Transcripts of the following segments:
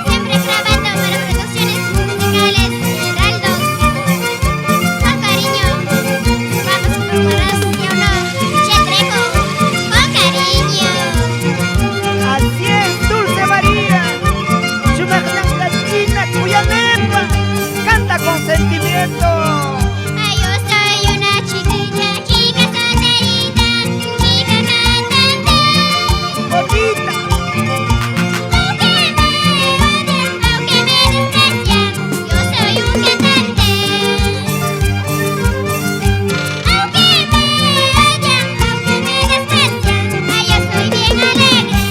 Siempre grabando para producciones musicales Heraldo. Con cariño, vamos a preparar ¿sí o no? Chetrejo, con cariño. Así es, Dulce María. Chumacna China Cuyanepa. Canta con sentimiento. Ay, yo soy una chiquilla, chica solterita, chica cantante. Bonita. Aunque me desprecian, yo soy un cantante. Aunque me odian, aunque me desprecian, ay, yo soy bien alegre.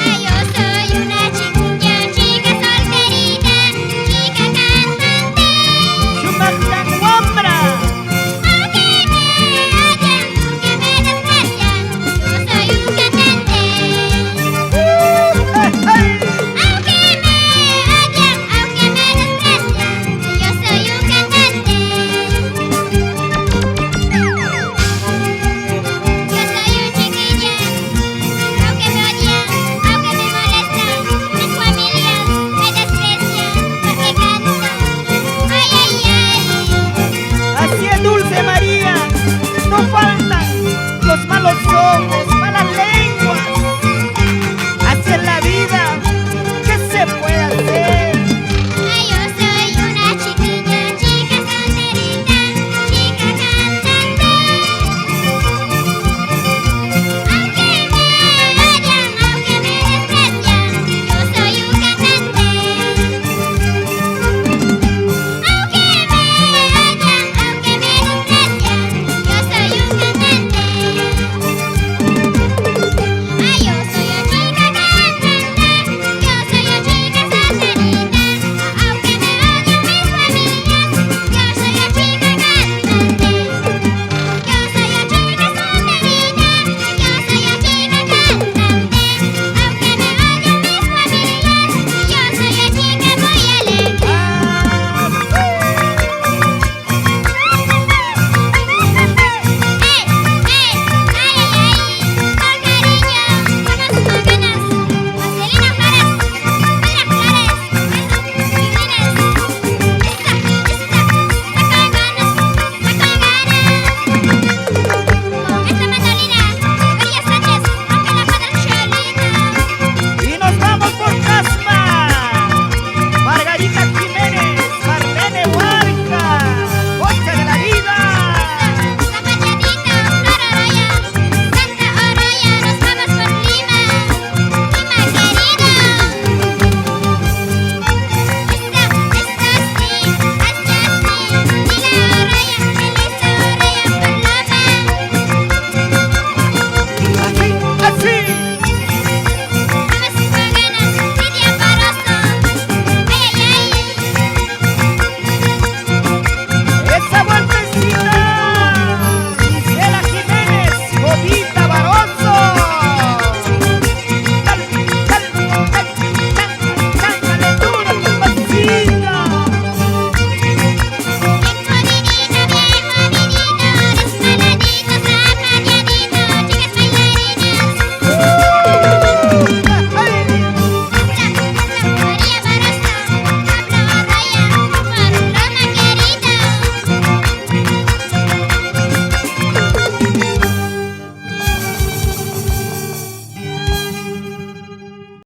Ay, yo soy una chiquilla, chica solterita, chica cantante. Chumacna Wambra. Aunque me odian, aunque me desprecian, yo soy un cantante. Hey, hey. Aunque me odian, aunque me desprecian, yo soy un cantante. Yo soy un chiquilla, aunque me odian, aunque me molestan, mis familias me desprecian porque canto. Ay, ay, ay. Así es, Dulce María. No faltan los malos ojos.